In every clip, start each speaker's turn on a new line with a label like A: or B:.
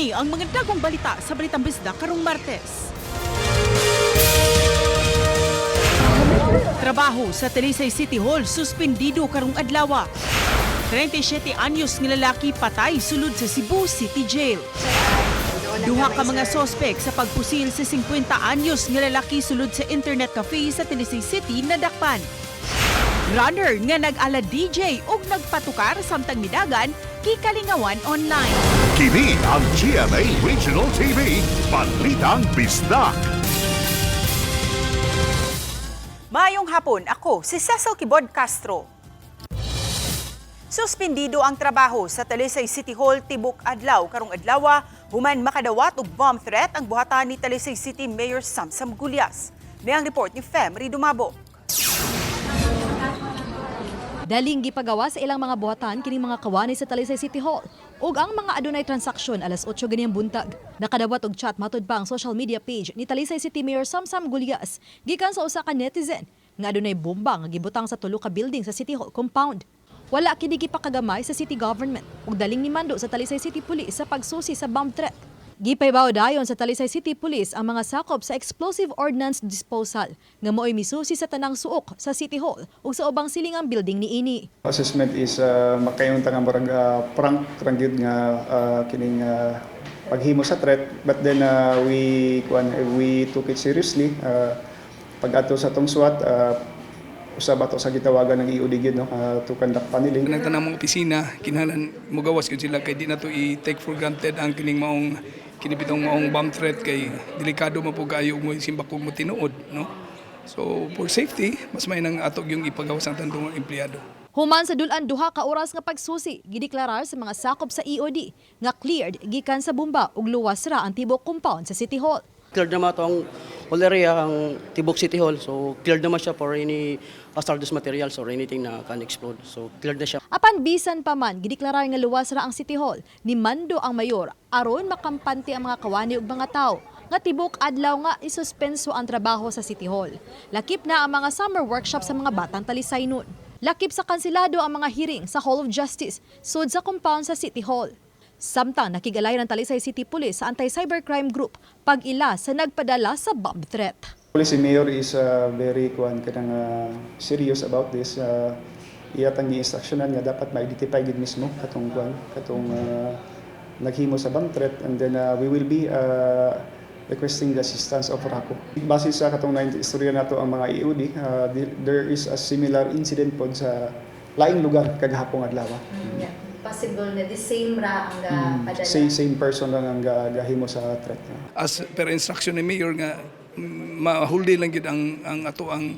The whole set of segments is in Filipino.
A: Kini ang mga dagong balita sa Balitang Bisdak karong Martes. Trabaho sa Talisay City Hall suspendido karong adlaw. 37 anyos nga lalaki patay sulod sa Cebu City Jail. Duha ka mga sospek sa pagpusil sa 50 anyos nga lalaki sulod sa internet cafe sa Talisay City nadakpan. Runner nga nag-ala DJ ug nagpatukar samtang midagan kikalingawan online.
B: Kini ang GMA Regional TV, Balitang Bisdak.
A: Maayong hapon, ako si Cecil Kibod Castro. Suspendido ang trabaho sa Talisay City Hall tibok adlaw karong adlaw human makadawat og bomb threat ang buhatan ni Talisay City Mayor Samsam Gulyas. Niyang report ni Femri Dumabo.
C: Daling gipagawa sa ilang mga buhatan kining mga kawani sa Talisay City Hall ug ang mga adunay transaksyon alas 8 ganiyang buntag. Nakadawat og chat matud pa ang social media page ni Talisay City Mayor Samsam Gulyas gikan sa usa ka netizen nga adunay bomba nga gibutang sa tulo ka building sa City Hall compound. Wala kini gipakagamay sa city government ug daling nimando sa Talisay City Police sa pagsusi sa bomb threat. Gipaybaw dayon sa Talisay City Police ang mga sakop sa explosive ordnance disposal nga mo'y misusi sa tanang suok sa City Hall ug sa ubang silingang building niini.
D: Assessment is makayunta nga barang prank gyud nga kining paghimo sa threat, but then we took it seriously. Pag-ato sa tong SWAT, usab ato sa gitawagan ng EOD gyud to conduct paneling.
E: Nang tanang mga opisina kinahanglan mogawas gyud sila kay di na to i-take for granted ang kining maong kinipitong maong bomb threat kay delikado man po kayo mo simba kung mo tinuod, no? So for safety mas may nang atog yung ipagawas ang tandong empleyado.
C: Human sa dulan duha ka oras nga pagsusi gideklarar sa mga sakop sa EOD nga cleared gikan sa bomba ug luwas ra ang tibok compound sa City Hall.
F: Cleared naman ito ang whole area, ang Tibok City Hall. So, cleared naman siya for any hazardous materials or anything na can explode. So, cleared na siya.
C: Apan bisan pa man, gideklarar nga luwas ra ang City Hall ni mando ang mayor aron makampante ang mga kawani ug mga tao nga tibok adlaw nga isuspenso ang trabaho sa City Hall. Lakip na ang mga summer workshop sa mga batang Talisay nun. Lakip sa kansilado ang mga hearing sa Hall of Justice sud sa compound sa City Hall. Samtang nakigalay ng Talisay City Police sa Anti-Cybercrime Group pag-ila sa nagpadala sa bomb threat.
D: Si Mayor is very serious about this. Iyatang gi-instructionan nga dapat ma-identify gid mismo katong naghimo sa bomb threat, and then we will be requesting the assistance of RACO. Base sa katong istorya nato ang mga EOD, there is a similar incident po sa laing lugar kagahapon adlaw.
G: Possible na the same ra ang padala.
D: Same person lang ang gahimo sa threat.
E: As per instruction ni Mayor nga mahuldi lang gid ang ato ang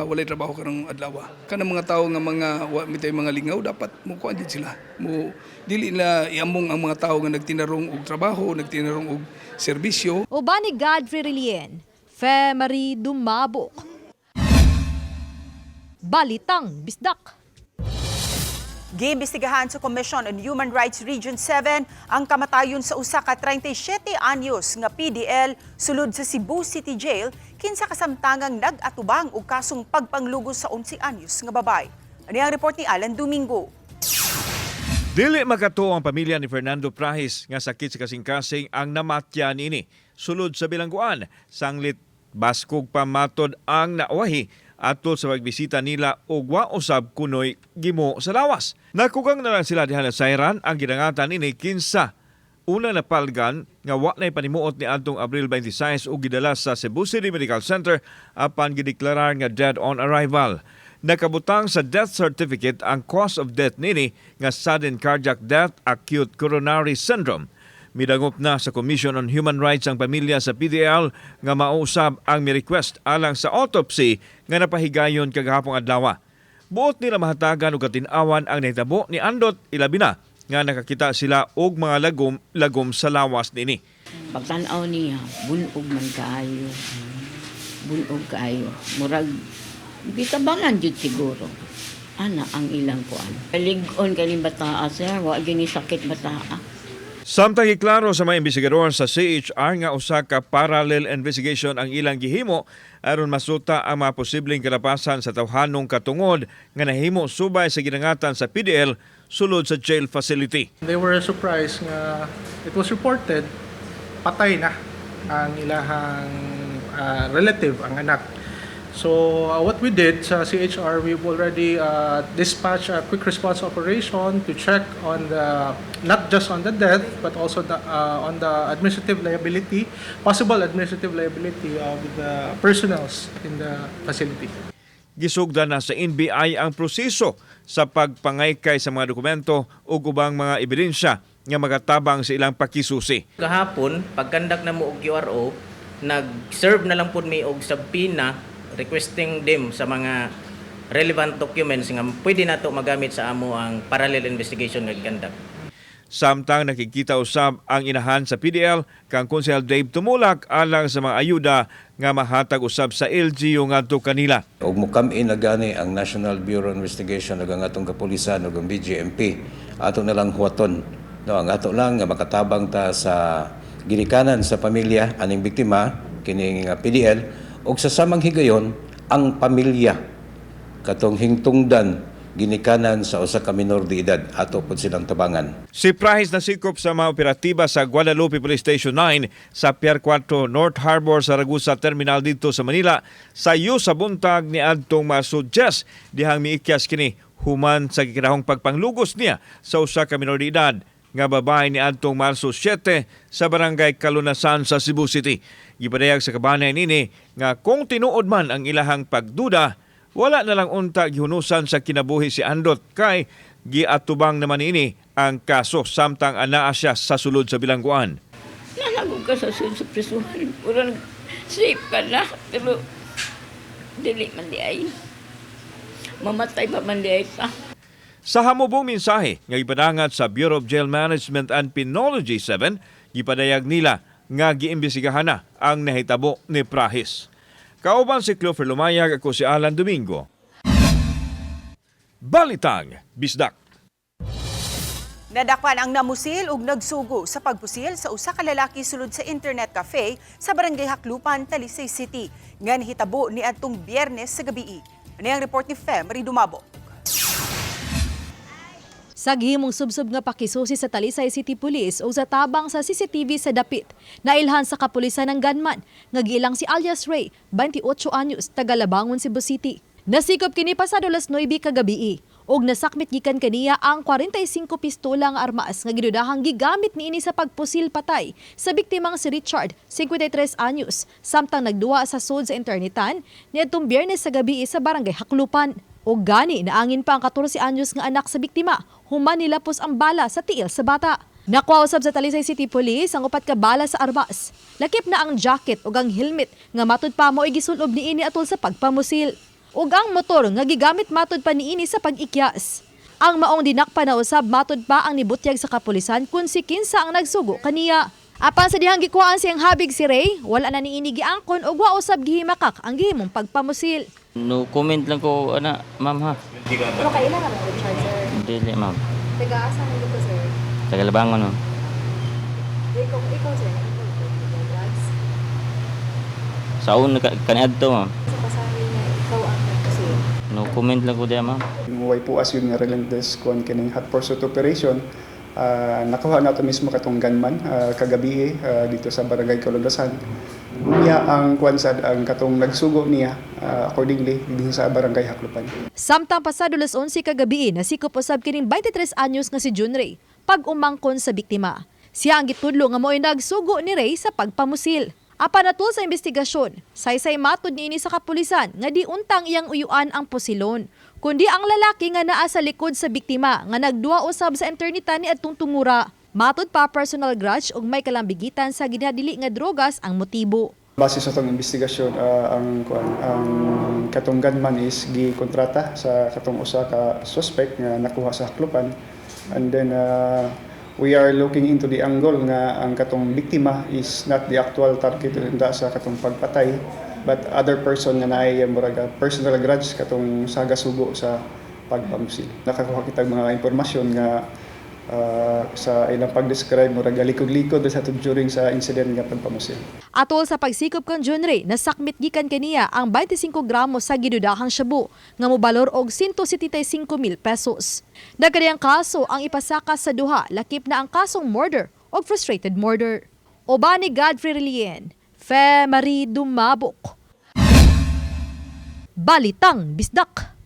E: walay trabaho karong adlaw. Kanang mga tawo nga mitay mga lingaw dapat mo kuan gid sila. Mo dili na iamong ang mga tawo nga nagtinarong og trabaho, nagtinarong og serbisyo.
C: Uban ni Godfrey Rilien, Femari Dumabok. Balitang Bisdak.
A: Giimbestigahan sa Commission on Human Rights Region 7 ang kamatayon sa usa ka 37 anyos nga PDL sulod sa Cebu City Jail kinsa kasamtangang nag-atubang og kasong pagpanglugos sa 11 anyos nga babay. Ani ang report ni Alan Domingo.
H: Dili makato ang pamilya ni Fernando Prahis nga sakit sa kasing-kasing ang namatya nini sulod sa bilangguan sanglit baskog pamatod ang nawahi atol sa pagbisita nila og wa usab kunoy gimo sa lawas. Nakugang na lang sila diha sa Sayran ang ginangatan ini kinsa una napalgan nga wa nay panimuot ni adtong Abril 26 ug gidala sa Cebu City Medical Center apan gideklarar nga dead on arrival. Nakabutang sa death certificate ang cause of death nini nga sudden cardiac death, acute coronary syndrome. Midangop na sa Commission on Human Rights ang pamilya sa PDL nga mausab ang mi-request alang sa autopsy nga napahigayon kagahapong adlaw. Buot nila mahatagan og katin-awan ang nahitabo ni Andot ilabi na nga nakakita sila og mga lagom sa lawas nini.
I: Pagtan-aw niya, bunog man kaayo. Bunog kaayo. Murag bitabangan jud siguro. Ana ang ilang kuan. Lig-on kay bataa sir, wa gini sakit bataa.
H: Samtang iklaro sa mga investigador sa CHR nga usa ka parallel investigation ang ilang gihimo aron masuta ang mga posibleng kalapasan sa tawhanong katungod nga nahimo subay sa ginangatan sa PDL sulod sa jail facility.
J: They were surprised nga it was reported patay na ang ilahang relative, ang anak. So what we did sa CHR, we've already dispatched a quick response operation to check on the, not just on the death, but also on the administrative liability, possible administrative liability of the personnels in the facility.
H: Gisugdan na sa NBI ang proseso sa pagpangaykay sa mga dokumento o ubang mga ebidensya nga magatabang sa ilang pakisusi.
K: Kahapon, pagkandak na mo og QRO, nag-serve na lang po mi og subpoena requesting them sa mga relevant documents nga pwede nato magamit sa amo ang parallel investigation nga gikandak.
H: Samtang nakikita usab ang inahan sa PDL kang Konsehal Dave Tumulak alang sa mga ayuda nga mahatag usab sa LGU ngadto kanila.
L: Og mukam-in na gani ang National Bureau of Investigation ug ang atong kapulisan ug ang BGMP ato na lang huwaton. No, ang ato lang nga makatabang ta sa ginikanan sa pamilya aning biktima kining PDL ug sa samang higayon ang pamilya katong hingtungdan ginikanan sa usa ka minor de edad ato pod silang tabangan.
H: Si Prahis nasikop sa mga operatiba sa Guadalupe Police Station 9 sa Pier 4 North Harbor sa Ragusa Terminal dito sa Manila sayo sa buntag ni adtong masuggest dihang miikyas kini human sa gikinahong pagpanglugos niya sa usa ka minor de edad nga babae ni adtong Marso 7 sa Barangay Kalunasan sa Cebu City. Gipadayag sa kabanay nini nga kung tinuod man ang ilahang pagduda, wala na lang unta gihunusan sa kinabuhi si Andot kay giatubang naman ini ang kaso samtang anaa siya sa sulod sa bilangguan.
I: Nanagog ka sa sulod sa prisuhan. Kurang safe ka na, pero dili man di ay. Mamatay pa man di ay ta.
H: Sa hamubong mensahe nga ipadangat sa Bureau of Jail Management and Penology 7, ipadayag nila nga giimbestigahan na ang nahitabo ni Prahis. Kauban si Clover Lumayag, ako si Alan Domingo. Balitang Bisdak.
A: Nadakpan ang namusil ug nagsugo sa pagpusil sa usa ka lalaki sulod sa internet cafe sa Barangay Haklupan, Talisay City. Nga nahitabo ni adtong Biyernes sa gabii. Ano ang report ni Fem Ridumabo?
C: Sa gihimong subsub nga pakisusi sa Talisay City Police o sa tabang sa CCTV sa dapit, nailhan sa kapulisan ng gunman nga giilang si alias Ray, 28 anyos, taga Labangon, Cebu City. Nasikop kini pasado alas 9 kagabii og nasakmit gikan kaniya ang 45 pistola nga armas nga ginudahang gigamit niini sa pagpusil patay sa biktimang si Richard, 53 anyos, samtang nagduwa sa sud sa internetan niadtong Biyernes sa gabii sa Barangay Haklupan. O gani naangin pa ang 14 anyos nga anak sa biktima, human nilapos ang bala sa tiil sa bata. Nakuha usab sa Talisay City Police ang 4 ka bala sa armas. Lakip na ang jacket o ang helmet nga matud pa mo igisulob niini atol sa pagpamusil. Ug ang motor nga gigamit matud pa niini sa pag-ikyas. Ang maong dinakpa na usab matud pa ang nibutyag sa kapulisan kun si kinsa ang nagsugo kaniya. Apan sa dihang gikuhaan siyang habig si Ray, wala na niini giangkon ug wa usab gihimakak ang gihimong pagpamusil.
K: No comment lang ko, ma'am ha.
G: Pero kailan ka mag-charge, sir?
K: Dili, ma'am.
G: Taga-asa mo dito, sir?
K: Taga Labangon, ma'am.
G: Ikaw, sir, drugs?
K: Sa una, kaniad to, ma'am.
G: Sa pasahe na ikaw ang nagpusil.
K: No comment lang ko diya, ma'am.
D: Way po as yun nga relentless kuan kining hot pursuit operation. Nakuha nato mismo katong gunman kagabi dito sa Barangay Kalunasan. Niya ang kuansad ang katong nagsugo niya accordingly din sa Barangay Haklupan.
C: Samtang pasado alas 11 kagabi, nasikop usab kining 23 anyos nga si Jun Ray pag umangkon sa biktima. Siya ang gitudlo nga mo'y nagsugo ni Ray sa pagpamusil. Apan natul sa investigasyon, saysay matud niini sa kapulisan nga di untang iyang uyuan ang pusilon, kundi ang lalaki nga naa sa likod sa biktima nga nagduwa usab sa internetan ni adtong tungura. Matud pa personal grudge ug may kalambigitan sa ginadili nga drogas ang motibo.
D: Base sa itong investigasyon, ang katong gunman is gikontrata sa katong usa ka suspect nga nakuha sa Haklupan. And then we are looking into the angle nga ang katong biktima is not the actual target sa katong pagpatay, but other person nga naay murag personal grudge katong sagasugo sa pagpamusil. Nakakuha kita mga impormasyon nga sa ilang pag-describe murag alikod-likod sa during sa incident nga pagpamusil.
C: Atol sa pagsikop kang Junre, nasakmit gikan kaniya ang 25 gramos sa gidudahang shabu nga mobalor og 175,000 pesos. Nagkadiyang kaso ang ipasaka sa duha, lakip na ang kasong murder o frustrated murder. Oba ni Godfrey Relien, Fe Marie Dumabok. Balitang Bisdak.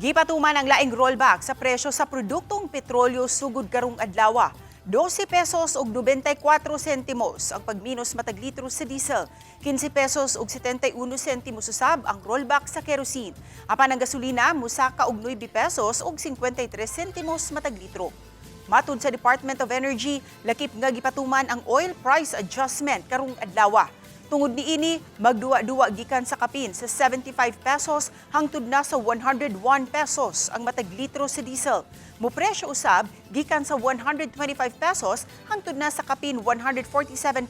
A: Gipatuman ang laing rollback sa presyo sa produktong petrolyo sugod karong adlaw. 12 pesos ug 94 sentimos ang pagminos matag litro sa diesel. 15 pesos ug 71 sentimos usab ang rollback sa kerosene. Apan ang gasolina musaka og 9 pesos ug 53 sentimos matag litro. Matud sa Department of Energy, lakip nga gipatuman ang oil price adjustment karong adlaw. Tungod niini, magduwa-duwa gikan sa kapin sa 75 pesos hangtod na sa 101 pesos ang matag litro sa diesel. Mupresyo usab gikan sa 125 pesos hangtod na sa kapin 147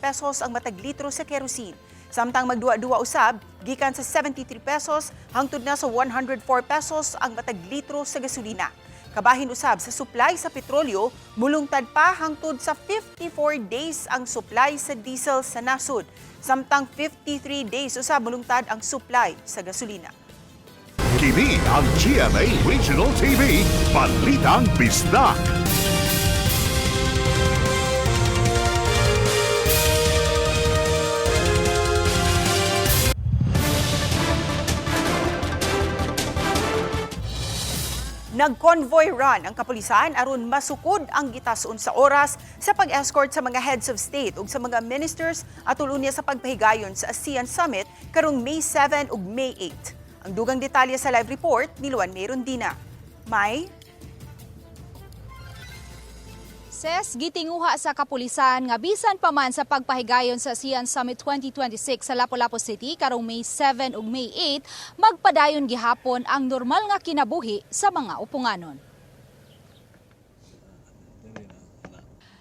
A: pesos ang matag litro sa kerosene. Samtang magduwa-duwa usab gikan sa 73 pesos hangtod na sa 104 pesos ang matag litro sa gasolina. Kabahin usab sa supply sa petrolyo, mulungtad pa hangtod sa 54 days ang supply sa diesel sa nasod. Samtang 53 days usab mulungtad ang supply sa gasolina.
B: Kini ang GMA Regional TV, Balitang Bisdak.
A: Nag-convoy run ang kapulisan aron masukod ang gitason sa oras sa pag-escort sa mga heads of state ug sa mga ministers atol unya sa pagpahigayon sa ASEAN Summit karong May 7 ug May 8. Ang dugang detalye sa live report ni Luan Merondina. May
M: Ses, gitinguha sa kapulisan nga bisan pa man sa pagpahigayon sa ASEAN Summit 2026 sa Lapu-Lapu City karong May 7 ug May 8, magpadayon gihapon ang normal nga kinabuhi sa mga upunganon.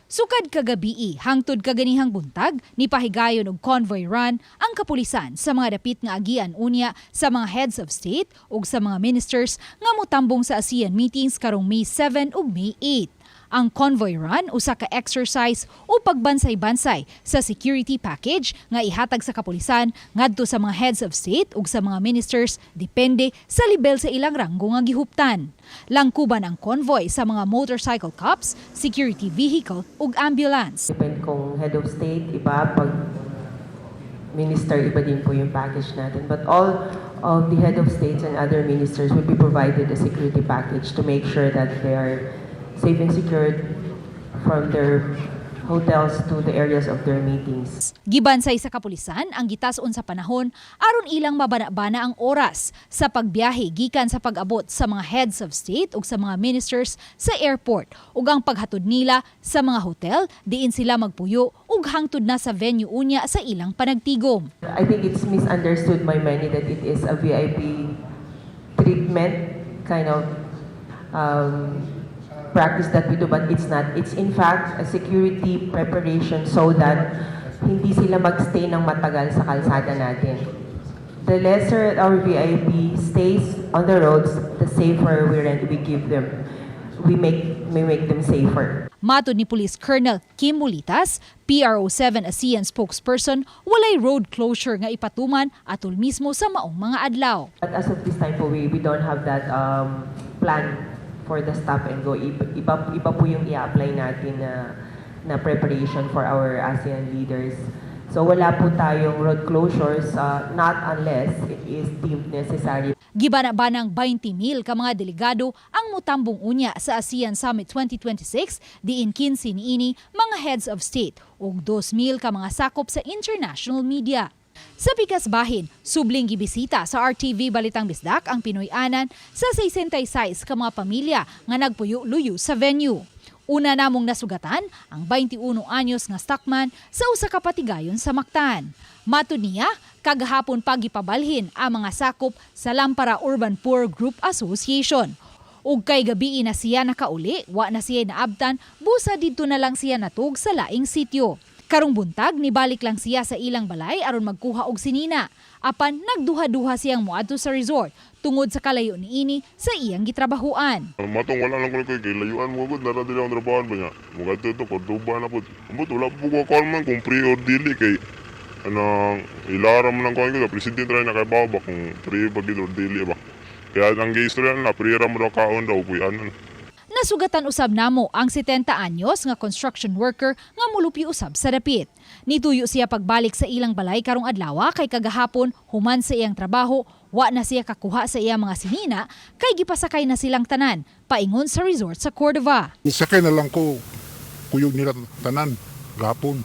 M: Sukad kagabii, hangtod kaganihang buntag, ni pahigayon og convoy run ang kapulisan sa mga dapit nga agian unya sa mga heads of state ug sa mga ministers nga motambong sa ASEAN meetings karong May 7 ug May 8. Ang convoy run usa ka exercise o pagbansay-bansay sa security package nga ihatag sa kapulisan ngadto sa mga heads of state ug sa mga ministers depende sa level sa ilang ranggo nga gihuptan. Langkuban ang convoy sa mga motorcycle cops, security vehicle ug ambulance.
N: Depende kung head of state, iba, pag minister, iba din po yung package natin. But all of the head of states and other ministers will be provided a security package to make sure that they are safe and secured from their hotels to the areas of their meetings.
C: Gibansay sa kapulisan ang gitason sa panahon aron ilang mabana-bana ang oras sa pagbiyahe gikan sa pag-abot sa mga heads of state ug sa mga ministers sa airport ug ang paghatod nila sa mga hotel diin sila magpuyo ug hangtod na sa venue unya sa ilang panagtigom.
N: I think it's misunderstood by many that it is a VIP treatment kind of practice that we do, but it's not. It's in fact a security preparation so that hindi sila magstay ng matagal sa kalsada natin. The lesser our VIP stays on the roads, the safer we give them. We make them safer.
C: Matod ni Police Colonel Kim Mulitas, PRO7 ASEAN spokesperson, walay road closure nga ipatuman atol mismo sa maong mga adlaw.
N: But as of this time po, we don't have that plan for the stop and go. Iba po yung i-apply natin na preparation for our ASEAN leaders. So wala po tayong road closures, not unless it is deemed necessary.
C: Gibana-banang 20,000 ka mga delegado ang mutambong unya sa ASEAN Summit 2026 diin 15 niini mga heads of state ug 2,000 ka mga sakop sa international media. Sa pikas bahin, subling gibisita sa RTV Balitang Bisdak ang Pinoy-anan sa 66 ka mga pamilya nga nagpuyo-luyo sa venue. Una namong nasugatan ang 21 anyos nga stockman sa usa ka patigayon sa Mactan. Matud niya, kagahapon pa gipabalhin ang mga sakop sa Lampara Urban Poor Group Association. Ug kay gabi na siya nakauli, wa na siya naabtan, busa didto na lang siya natug sa laing sityo.
M: Karong buntag nibalik lang siya sa ilang balay aron magkuha og sinina. Apan nagduha-duha siyang moadto sa resort tungod sa kalayo niini sa iyang gitrabahuan.
O: Matong wala lang ko kay layuan mo gud nara dili ang trabaho ba niya. Mga to Cordoba na pud. Ambot wala po ko man kung pre or dili kay anang ilaram lang ko ang presidente ra nakabaw ba kung pre ba gid or dili ba. Kaya ang giistorya na pre ra mo kaon daw puyan.
M: Nasugatan usab namo ang 70 anyos nga construction worker nga mulupi usab sa dapit. Nituyo siya pagbalik sa ilang balay karong adlaw kay kagahapon human sa iyang trabaho, wa na siya kakuha sa iyang mga sinina kay gipasakay na silang tanan paingon sa resort sa Cordova.
P: Sakay na lang ko kuyog nila tanan gapon.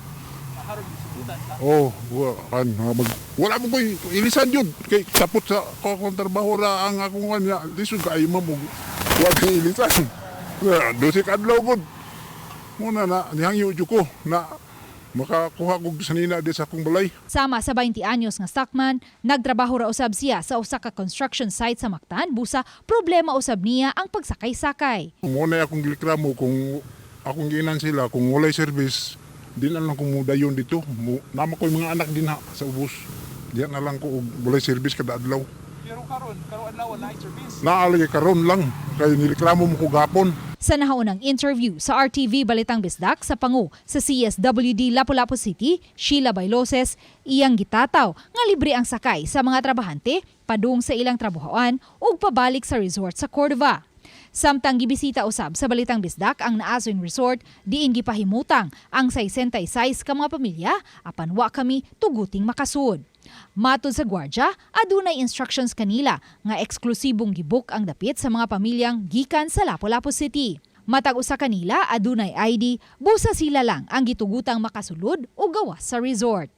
P: Wala mo ko ilisan yun kay tapos sa kontrabaho ra ang akong kanya lisod kay mo wa kay ilisan. Dosik adlaw gud. Muna na nihangyo jud ko na makakuha kog sanina di sa akong balay.
M: Sama sa 20 anyos nga stockman, nagtrabaho ra usab siya sa usa ka construction site sa Mactan, busa problema usab niya ang pagsakay-sakay.
P: Muna akong gilikramo kung akong giinan sila kung walay service, di na lang ko mudayon dito. Nama ko mga anak din ha, sa ubos. Diyan na lang ko walay service kada adlaw.
J: Pero karon adlaw na service.
P: Naalagi karon lang kay niliklamo mo ko gapon.
M: Sa nahaunang interview sa RTV Balitang Bisdak sa pangu sa CSWD Lapu-Lapu City, Sheila Bailoses, iyang gitataw nga libre ang sakay sa mga trabahante padung sa ilang trabahoan ug pabalik sa resort sa Cordova. Samtang gibisita usab sa Balitang Bisdak ang naasoing resort, diin gipahimutang ang 66 ka mga pamilya apan wa kami tuguting makasud. Matod sa gwardya, adunay instructions kanila nga eksklusibong gibuk ang dapit sa mga pamilyang gikan sa Lapu-Lapu City. Matag usa kanila adunay ID, busa sila lang ang gitugutang makasulod o gawas sa resort.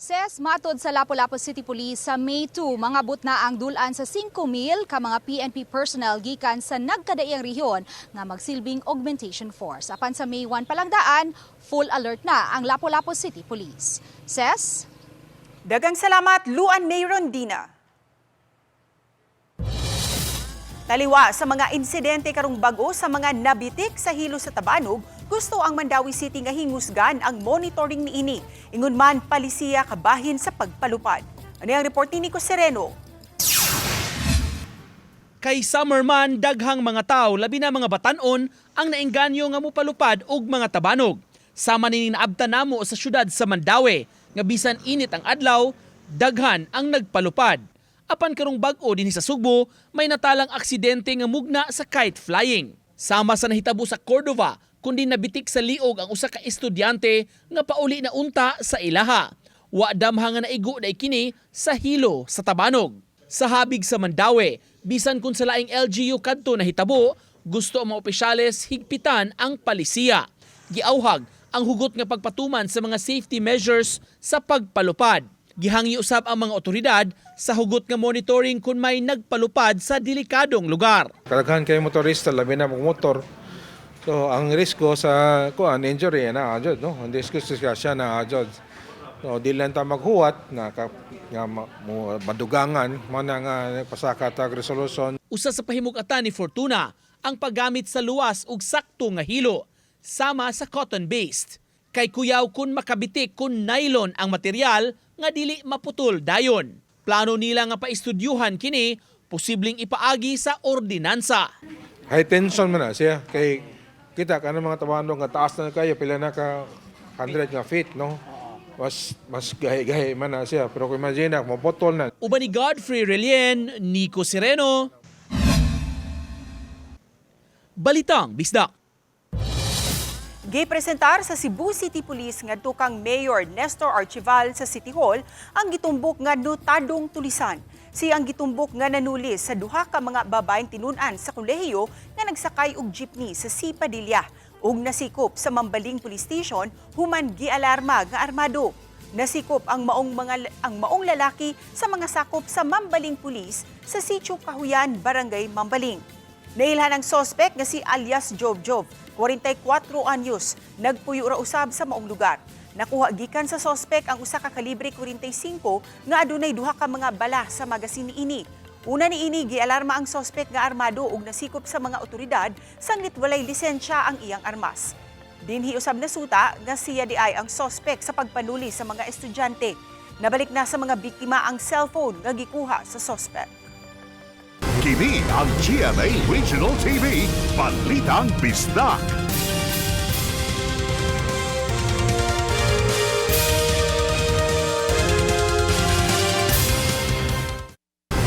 M: Ses, matod sa Lapu-Lapu City Police sa May 2, mangabot na ang dulan sa 5,000 ka mga PNP personnel gikan sa nagkadaiyang rehiyon nga magsilbing augmentation force. Apan sa May 1 palang full alert na ang Lapu-Lapu City Police. Ses?
A: Dagang salamat, Luan May Rondina. Taliwa sa mga insidente karong bago sa mga nabitik sa hilo sa Tabanog, gusto ang Mandawi City nga hingusgan ang monitoring niini. Ingon man palisiya kabahin sa pagpalupad. Ano ang report ni Nico Sereno?
Q: Kay summer man, daghang mga tao, labi na mga batanon, ang naengganyo nga mupalupad og mga tabanog. Sama nini naabtan namo sa syudad sa Mandawi, nga bisan init ang adlaw, daghan ang nagpalupad. Apan karong bag-o din sa Sugbo, may natalang aksidente nga mugna sa kite flying. Sama sa nahitabo sa Cordova, kundi nabitik sa liog ang usa ka estudyante nga pauli na unta sa ilaha. Wa damha nga naigo day kini sa hilo sa Tabanog. Sa habig sa Mandawi, bisan kun sa laing LGU kadto nahitabo, gusto ang mga opisyales higpitan ang palisiya. Giauhag ang hugot nga pagpatuman sa mga safety measures sa pagpalupad. Gihangyo usab ang mga otoridad sa hugot nga monitoring kung may nagpalupad sa delikadong lugar.
J: Kadaghan kay motorista labi na motor. So ang risko sa injury na ajod no. Ang risko siya na ajod. So di lang ta maghuwat nga madugangan man nga pasaka tag resolution.
Q: Usa sa pahimug-atan ni Fortuna ang paggamit sa luwas ug sakto nga hilo sama sa cotton-based. Kay kuyaw kun makabitik kun nylon ang material nga dili maputol dayon. Plano nila nga paistudyuhan kini, posibleng ipaagi sa ordinansa.
J: High tension man na siya kay kita kanang mga tabanong nga taas na kayo pila na ka 100 nga feet no. Mas gahi-gahi man na siya pero kung imagine maputol na.
Q: Uban ni Godfrey Relien, Nico Sereno. Balitang Bisdak.
A: Gipresentar sa Cebu City Police nga tukang Mayor Nestor Archival sa City Hall ang gitumbok nga notadong tulisan. Siyang gitumbok nga nanulis sa duha ka mga babaeng tinunan sa kolehiyo nga nagsakay og jeepney sa Sipadilla ug nasikop sa Mambaling Police Station human gialarma nga armado. Nasikop ang maong lalaki sa mga sakop sa Mambaling Police sa Sitio Kahuyan, Barangay Mambaling. Nailhan ang sospek nga si alias Job, 44 anyos, nagpuyo ra usab sa maong lugar. Nakuha gikan sa sospek ang usa ka kalibre 45 nga adunay duha ka mga bala sa magasin niini.
R: Una niini gialarma ang sospek nga armado ug nasikop sa mga otoridad sanglit walay lisensya ang iyang armas. Dinhi usab na suta nga siya di ay ang sospek sa pagpanuli sa mga estudyante. Nabalik na sa mga biktima ang cellphone nga gikuha sa sospek.
B: Kini ang GMA Regional TV, Balitang Bisdak.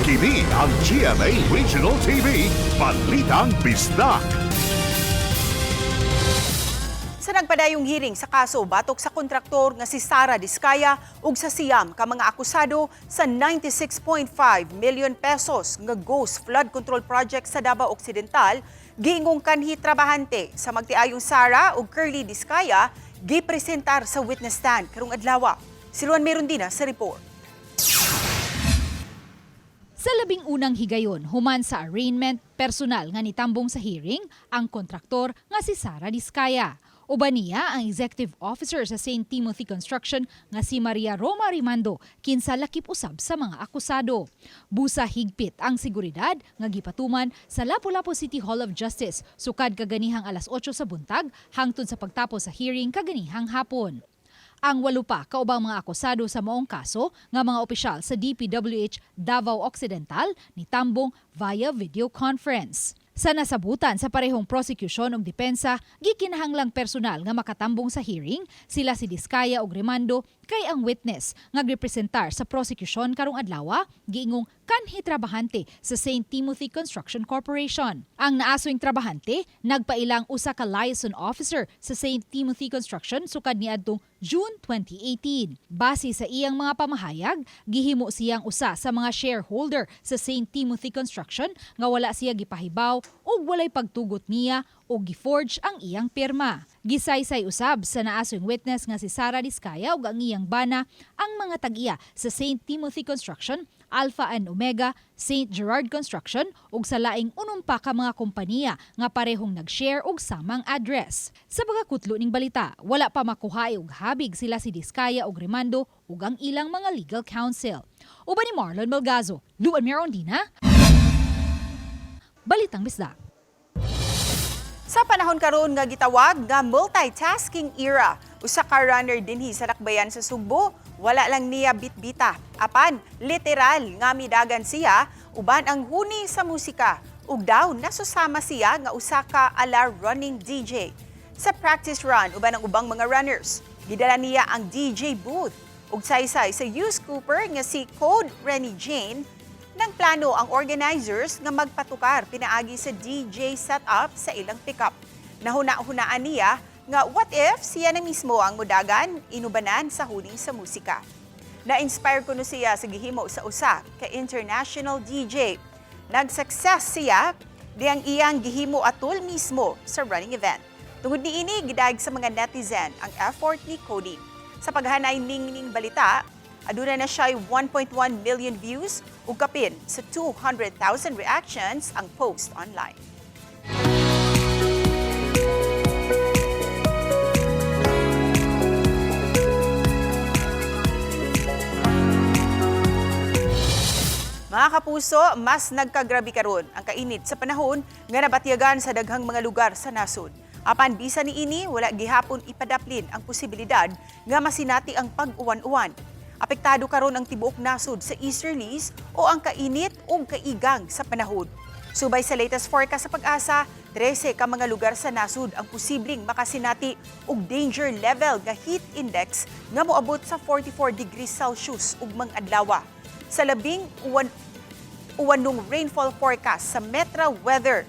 B: Kini ang GMA Regional TV, Balitang Bisdak.
R: Sa nagpadayong hearing sa kaso batok sa kontraktor nga si Sara Diskaya ug sa siyam ka mga akusado sa 96.5 million pesos nga ghost flood control project sa Davao Occidental, giingong kanhi trabahante sa magtiayong Sara ug Curly Diskaya gipresentar sa witness stand karong adlaw. Si Luan Merundina sa report.
M: Sa labing unang higayon, human sa arraignment, personal nga nitambong sa hearing ang kontraktor nga si Sara Diskaya. Uban niya ang executive officer sa St. Timothy Construction nga si Maria Roma Rimando kinsa lakip usab sa mga akusado. Busa higpit ang seguridad nga gipatuman sa Lapu-Lapu City Hall of Justice sukad kaganihang alas 8 sa buntag hangtod sa pagtapos sa hearing kaganihang hapon. Ang 8 pa kaubang mga akusado sa maong kaso nga mga opisyal sa DPWH Davao Occidental nitambong via video conference. Sa nasabutan sa parehong prosecution ug depensa, gikinahanglang personal nga makatambong sa hearing sila si Diskaya ug Rimando kay ang witness nga representar sa prosecution karong adlaw giingong kanhi trabahante sa St. Timothy Construction Corporation. Ang naasoing trabahante nagpailang usa ka liaison officer sa St. Timothy Construction sukad niadtong June 2018. Base sa iyang mga pamahayag, gihimo siyang usa sa mga shareholder sa St. Timothy Construction nga wala siya gipahibaw ug walay pagtugot niya o giforge ang iyang pirma. Gisaysay usab sa naasoing witness nga si Sara Diskaya ug ang iyang bana ang mga tag-iya sa St. Timothy Construction, Alpha and Omega, St. Gerard Construction ug sa laing unom pa ka mga kompanya nga parehong nag-share og samang address. Sa pagkakutlo ning balita, wala pa makuha og habig sila si Diskaya ug Rimando ug ang ilang mga legal counsel. Uban ni Marlon Melgazo, Luan Merondina, Balitang Bisdak.
R: Sa panahon karon nga gitawag nga multitasking era, usa ka runner dinhi sa lakbayan sa Sugbo, wala lang niya bitbita. Apan, literal nga midagan siya uban ang huni sa musika. Ug daw nasusama siya nga usa ka ala running DJ. Sa practice run uban ang ubang mga runners, gidala niya ang DJ booth. Ug saysay sa youth Cooper nga si Code Rennie Jane, nang plano ang organizers nga magpatukar pinaagi sa DJ setup sa ilang pickup. Nahuna-hunaan niya nga what if siya na mismo ang mudagan inubanan sa huni sa musika. Na-inspire kuno siya sa gihimo sa usa ka international DJ. Nag-success siya diyang iyang gihimo atul mismo sa running event. Tungod niini gidag sa mga netizen ang effort ni Cody. Sa paghanay ning balita, aduna na siya 1.1 million views ug kapin sa 200,000 reactions ang post online. Mga kapuso, mas nagkagrabe karon ang kainit sa panahon nga nabatyagan sa daghang mga lugar sa nasod. Apan bisa niini wala gihapon ipadaplin ang posibilidad nga masinati ang pag-uwan-uwan. Apektado karon ang tibuok nasod sa easterlies o ang kainit o kaigang sa panahon. Subay sa latest forecast sa Pag-asa, 13 ka mga lugar sa nasod ang posibleng makasinati og danger level nga heat index nga moabot sa 44 degrees Celsius ug mga adlaw. Sa labing uwanong rainfall forecast sa Metro Weather,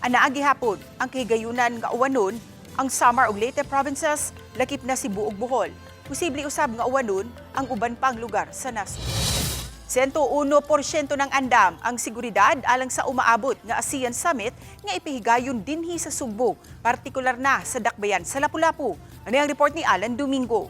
R: anaa gihapon ang kahigayunan nga uwanon ang Samar ug Leyte provinces, lakip na Cebu ug Bohol. Posible usab nga uwanon ang uban pang lugar sa nasod. 101% ng andam ang seguridad alang sa umaabot nga ASEAN Summit nga ipihigayon dinhi sa Sugbo, partikular na sa dakbayan sa Lapu-Lapu. Ano ang report ni Alan Domingo?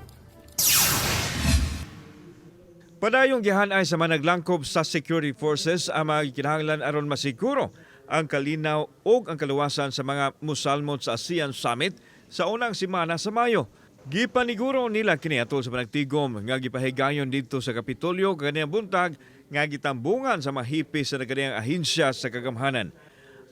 H: Padayong gihanay sa managlangkob sa security forces ang mga kinahanglan aron masiguro ang kalinaw ug ang kaluwasan sa mga musalmot sa ASEAN Summit sa unang semana sa Mayo. Gipaniguro nila kini atol sa panagtigom nga gipahigayon dito sa Kapitolyo kaniyang buntag nga gitambungan sa mga hipis sa nagadiyang ahensya sa kagamhanan.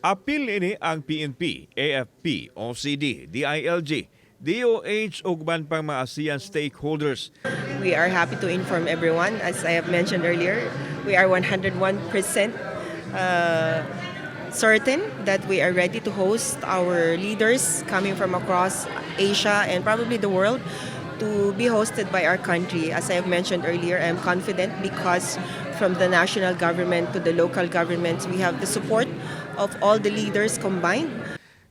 H: Apil ini ang PNP, AFP, OCD, DILG, DOH ug uban pang mga ASEAN stakeholders.
N: We are happy to inform everyone. As I have mentioned earlier, we are 101% certain that we are ready to host our leaders coming from across Asia and probably the world to be hosted by our country. As I have mentioned earlier, I am confident because from the national government to the local governments, we have the support of all the leaders combined.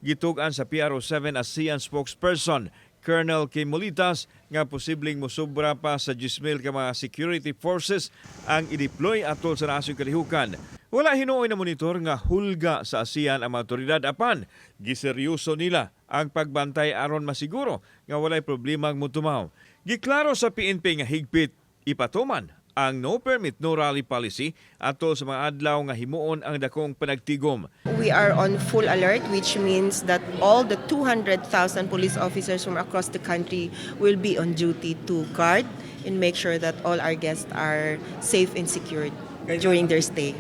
H: Gitugan sa PRO7 ASEAN spokesperson Colonel Kim Molitas nga posibleng mosubra pa sa 10,000 ka mga security forces ang i-deploy atol sa nasong kalihukan. Wala hinuoy na monitor nga hulga sa ASEAN ang mga otoridad apan giseryoso nila ang pagbantay aron masiguro nga walay problema ang mutumaw. Giklaro sa PNP nga higpit ipatuman ang no permit no rally policy atol sa mga adlaw nga himuon ang dakong panagtigom.
N: We are on full alert, which means that all the 200,000 police officers from across the country will be on duty to guard and make sure that all our guests are safe and secured during their stay.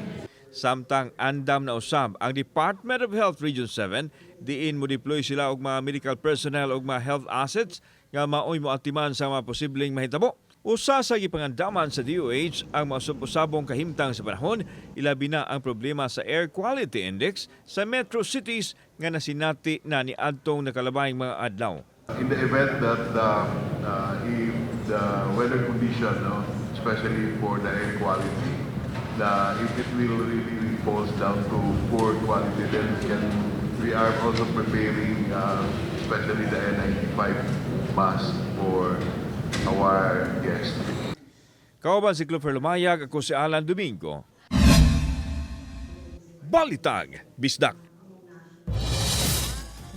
H: Samtang andam na usab ang Department of Health Region 7, diin mo deploy sila og mga medical personnel og mga health assets nga maoy moatiman sa mga posibleng mahitabo. Usa sa gipangandaman sa DOH ang mga usabong kahimtang sa panahon, ilabi na ang problema sa air quality index sa metro cities nga nasinati na ni adtong nakalabahing mga adlaw.
S: In the event that if the weather condition, especially for the air quality, if it will really falls down to poor quality, then we are also preparing, especially the N95 mask for our guests.
H: Kauban si Clover Lumayag, ako si Alan Domingo. Balitag, Bisdak.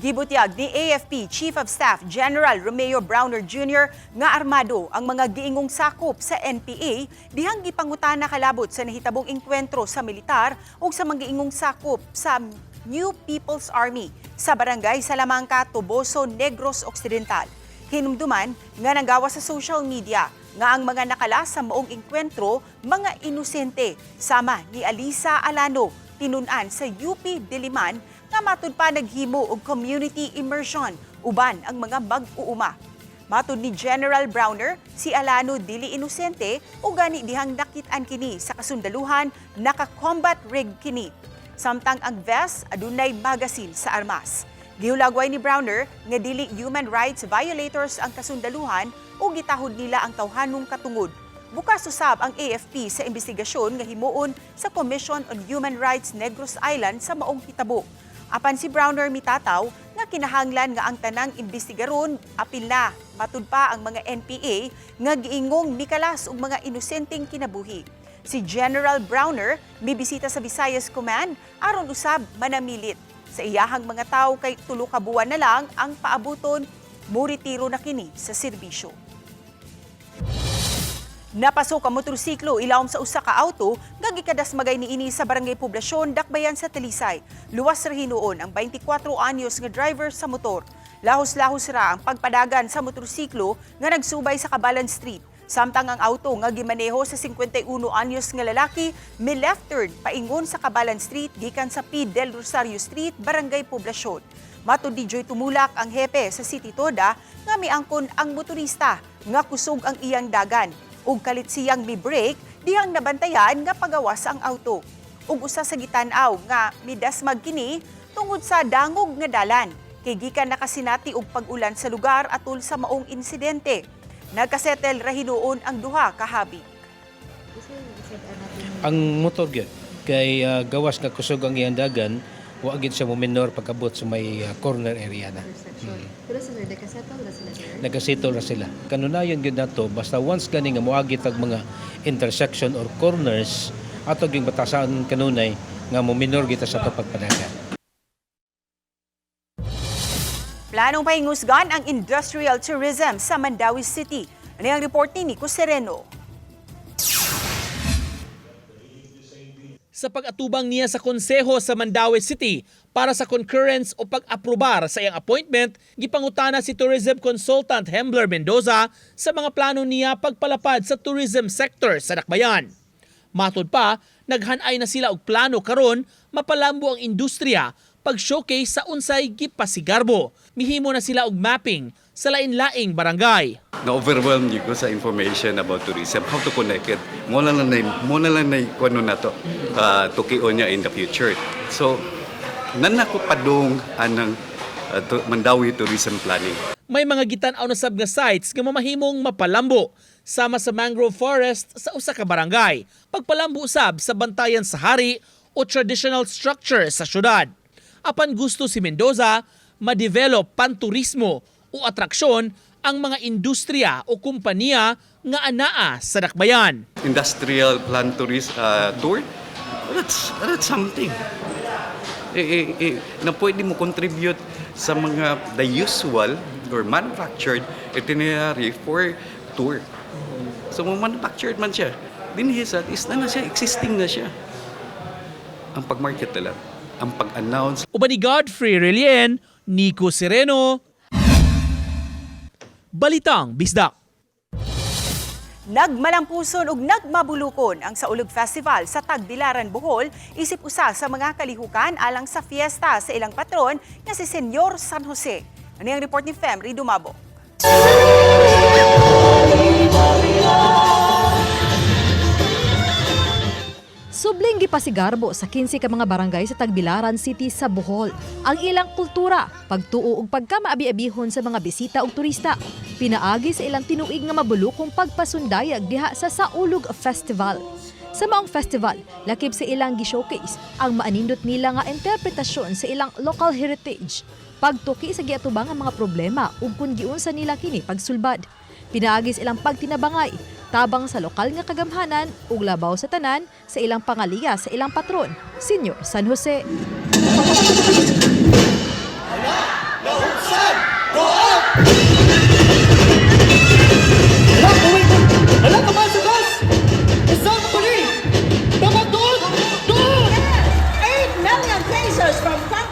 R: Gibutyag ni AFP Chief of Staff General Romeo Browner Jr. nga armado ang mga giingong sakop sa NPA dihang gipangutana kalabot sa nahitabong engkwentro sa militar o sa mga giingong sakop sa New People's Army sa Barangay Salamanca, Toboso, Negros Occidental. Hinumduman nga nanggawa sa social media nga ang mga nakala sa maong engkwentro mga inosente sama ni Alisa Alano tinunan sa UP Diliman nga matud pa naghimo og community immersion uban ang mga mag-uuma. Matud ni General Browner, si Alano dili inosente o gani dihang nakit-an kini sa kasundaluhan naka-combat rig kini. Samtang ang vest adunay magasin sa armas. Gihulagway ni Browner nga dili human rights violators ang kasundaluhan o gitahod nila ang tawhanong katungod. Bukas usab ang AFP sa investigasyon nga himuon sa Commission on Human Rights Negros Island sa maong hitabo. Apan si Browner mitataw nga kinahanglan nga ang tanang investigaron apil na matud pa ang mga NPA nga giingong mikalas og mga inosenteng kinabuhi. Si General Browner mibisita sa Visayas Command aron usab manamilit. Sa iyahang mga tao kay tulo ka buwan na lang ang paabuton, muritiro na kini sa serbisyo. Napasok ang motorsiklo ilawom sa usa ka auto nga gikadasmagay niini sa Barangay Poblasyon, Dakbayan sa Talisay. Luwas ra hinuon ang 24 anyos nga driver sa motor. Lahos-lahos ra ang pagpadagan sa motorsiklo nga nagsubay sa Cabalan Street. Samtang ang auto nga gimaneho sa 51 anyos nga lalaki may left turn paingon sa Cabalan Street gikan sa P. Del Rosario Street, Barangay Poblasyon. Matud ni Joy Tumulak ang hepe sa City Toda nga miangkon ang motorista nga kusog ang iyang dagan ug kalit siyang mi-brake dihang nabantayan nga pagawas ang auto. Ug usa sa gitan-aw nga midasmag kini tungod sa dangog nga dalan kay gikan nakasinati og pag-ulan sa lugar atol sa maong insidente. Nagkasettle ra hinuon ang duha ka habig.
T: Ang motor gyud kay gawas nga kusog ang iyang dagan, wa gid siya mo minor pagabot sa may corner area na.
C: Pero sila nakasettle na sila sir?
T: Nakasettle na sila. Kanunayon gyud nato basta once gani nga moagi tag mga intersection or corners ato gyud batasan kanunay nga mo minor kita sa pagpadagan.
R: Planong pahingusgan ang industrial tourism sa Mandawi City. Ano ang report ni Nico Sereno?
Q: Sa pag-atubang niya sa konseho sa Mandawi City para sa concurrence o pag-aprobar sa iyang appointment, gipangutana si tourism consultant Hembler Mendoza sa mga plano niya pagpalapad sa tourism sector sa Dakbayan. Matod pa, naghanay na sila og plano karon mapalambo ang industriya pag-showcase sa unsay gipasigarbo. Mihimo na sila og mapping sa lain-laing barangay.
U: Na-overwhelm ko sa information about tourism, how to connect it. Muna lang na kuno na to, tukion niya in the future. So, nanako padung anang Mandawi Tourism Planning.
Q: May mga gitan-aw na sab nga sites nga mamahimong mapalambo sama sa mangrove forest sa usa ka barangay. Pagpalambo usab sa bantayan sa hari o traditional structure sa syudad. Apan gusto si Mendoza, ma-develop panturismo o atraksyon ang mga industriya o kumpanya nga anaa sa dakbayan.
U: Industrial plan tour, that's something. Na pwede mo contribute sa mga the usual or manufactured itinerary for tour. So manufactured man siya. Dinhisat is na siya, existing na siya. Ang pag-market na lang, ang pag-announce.
Q: Uban ni Godfrey Relien, Nico Sereno, Balitang Bisdak.
R: Nagmalampuson ug nagmabulukon ang Saulog Festival sa Tagbilaran, Bohol isip usa sa mga kalihukan alang sa fiesta sa ilang patron nga si Senyor San Jose. Ano ang report ni Femri Dumabo?
C: Subling gipasigarbo sa 15 ka mga barangay sa Tagbilaran City sa Bohol ang ilang kultura, pagtuo ug pagkamaabi-abihon sa mga bisita ug turista. Pinaagi sa ilang tinuig nga mabulukong pagpasundayag diha sa Saulog Festival. Sa maong festival, lakip sa ilang gi-showcase ang maanindot nila nga interpretasyon sa ilang local heritage, pagtuki sa giatubang ang mga problema ug kun giunsa nila kini pagsulbad. Pinaagi sa ilang pagtinabangay tabang sa lokal nga kagamhanan ug labaw sa tanan sa ilang pangaliya sa ilang patron, Senyor San Jose.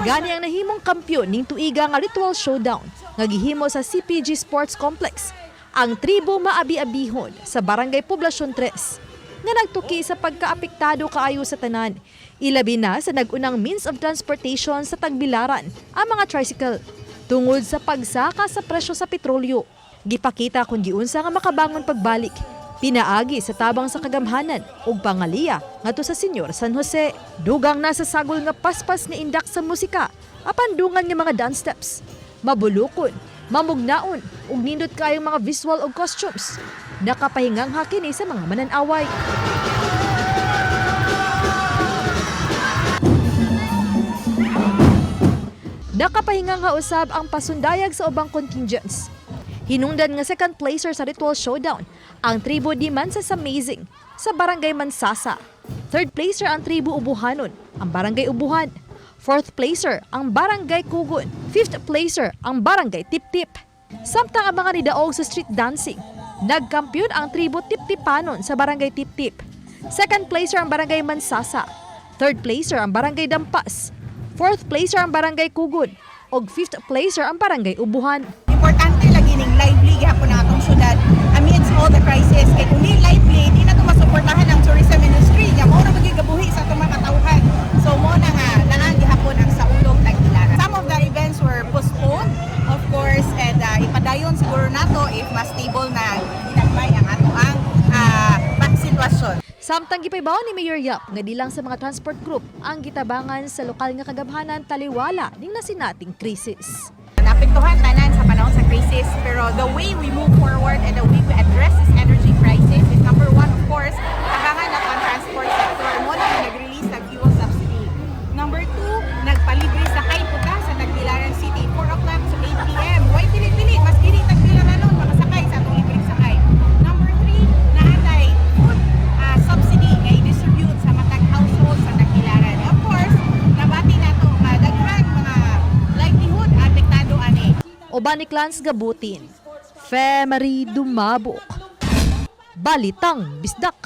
C: Gani ang nahimong kampyon ning tuiga nga ritual showdown nga gihimo sa CPG Sports Complex. Ang tribo maabi-abihon sa Barangay Poblasyon 3 nga nagtuki sa pagkaapektado kaayo sa tanan. Ilabi na sa nag-unang means of transportation sa Tagbilaran, ang mga tricycle, tungod sa pagsaka sa presyo sa petrolyo. Gipakita kung giunsa nga makabangon pagbalik. Pinaagi sa tabang sa kagamhanan ug pangaliya ngadto sa Senyor San Jose. Dugang nasa sagol nga paspas ni indak sa musika, apan dungan nga mga dance steps. Mabulukon, mamugnaon ug nindot kayong mga visual ug costumes. Nakapahingang hakini sa mga mananaway. Nakapahingang usab ang pasundayag sa ubang contingents. Hinungdan nga second placer sa ritual showdown ang tribo di Mansas Amazing sa Barangay Mansasa. Third placer ang tribo Ubuhanon, ang Barangay Ubuhan. Fourth placer ang Barangay Kugon. Fifth placer ang Barangay Tip-Tip. Samtang ang mga nidaog sa street dancing, nagkampiyon ang tribo Tip-Tipanon sa Barangay Tip-Tip. Second placer ang Barangay Mansasa. Third placer ang Barangay Dampas. Fourth placer ang Barangay Kugon. O fifth placer ang Barangay Ubuhan.
R: Importante lagi ning lively gyapon na atong syudad amidst all the crisis. Kay kung di lively, di na ito masuportahan ang tourism industry. Nya mo na magigabuhi sa itong mga katauhan. So mo na nga naan gihapon ang Saulog Tagbilaran. Some of the events were postponed, of course, and ipadayon siguro nato if mas stable na inagmay ang ato ang sitwasyon.
C: Samtang gipaybaw ni Mayor Yap nga di lang sa mga transport group ang gitabangan sa lokal nga kagamhanan taliwala ning nasinating krisis.
R: Naapektuhan tanan sa panahon sa crisis, pero the way we move forward and the way we address this energy crisis is number one, of course, tabangan na ang transport sector. Mo na nag-release ng fuel subsidy. Number two, nagpalibre sa kay puta sa Tagbilaran City, 4 o'clock to 8 p.m. Why pilit-pilit? Mas dili Tagbilaran nun, makasakay sa atong libreng sakay. Number three, naatay food subsidy nga i-distribute sa matag household sa Tagbilaran. Of course, nabati na ito daghan mga livelihood apektado ani.
C: Uban ni Clans Gabutin, Femari Dumabok, Balitang Bisdak.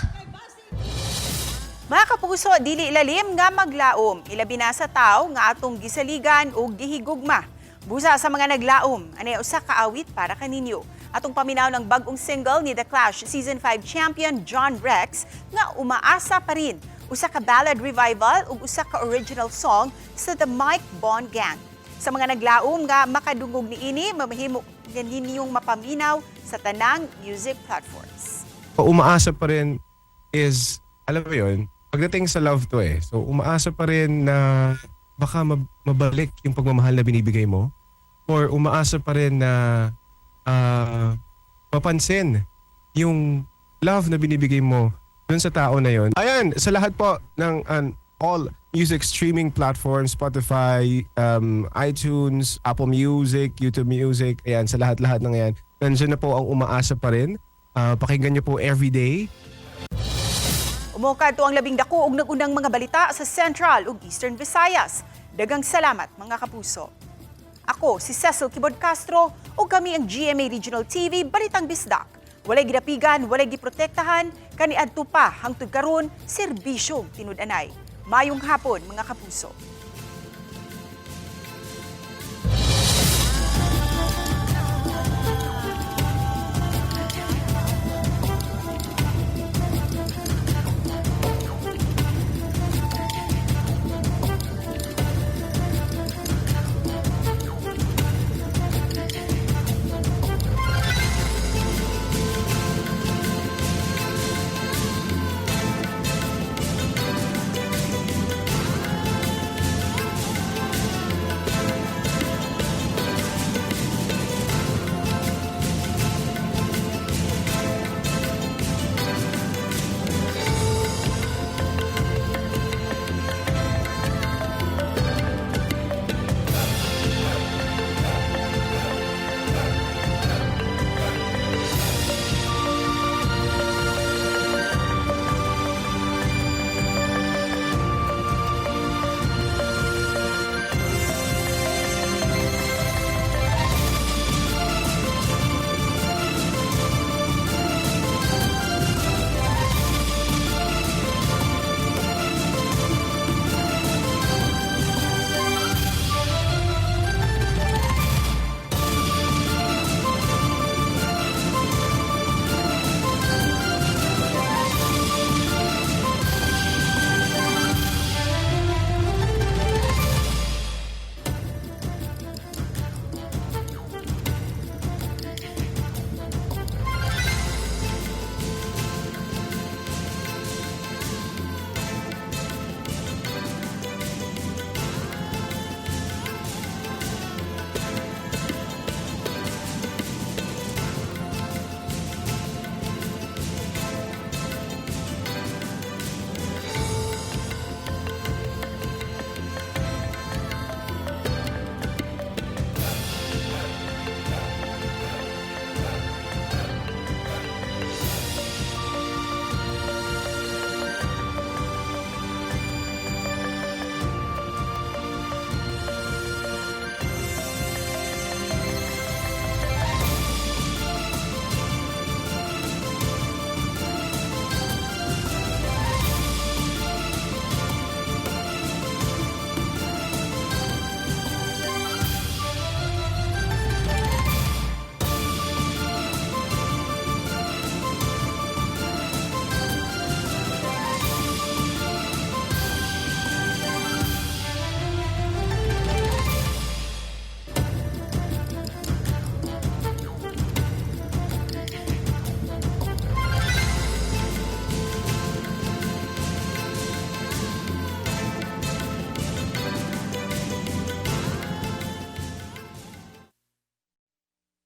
R: Mga kapuso, dili ilalim nga maglaom, ilabi na sa tao nga atong gisaligan o gihigugma. Busa sa mga naglaom, anay usa ka awit para kaninyo. Atong paminaw ng bagong single ni The Clash Season 5 champion John Rex nga umaasa pa rin usa ka ballad revival ug usa ka original song sa The Mike Bond Gang. Sa mga naglaom nga makadungog niini, mamahimo ninyong mapaminaw sa tanang music platforms.
F: Umaasa pa rin is, alam mo yun, pagdating sa love to eh. So umaasa pa rin na baka mabalik yung pagmamahal na binibigay mo. Or umaasa pa rin na mapansin yung love na binibigay mo dun sa tao na yon. Ayan, sa lahat po ng all music streaming platforms, Spotify, iTunes, Apple Music, YouTube Music, ayan, sa lahat-lahat ng yan. Nandiyan na po ang umaasa pa rin. Pakinggan nyo po everyday.
R: Umukad to ang labing dako og nagunang mga balita sa Central ug Eastern Visayas. Daghang salamat mga kapuso. Ako si Cecil Kibod Castro ug kami ang GMA Regional TV Balitang Bisdak. Walay gidapigan, walay giprotektahan, kaniadto pa hangtod karon serbisyong tinud-anay. Mayong hapon mga kapuso.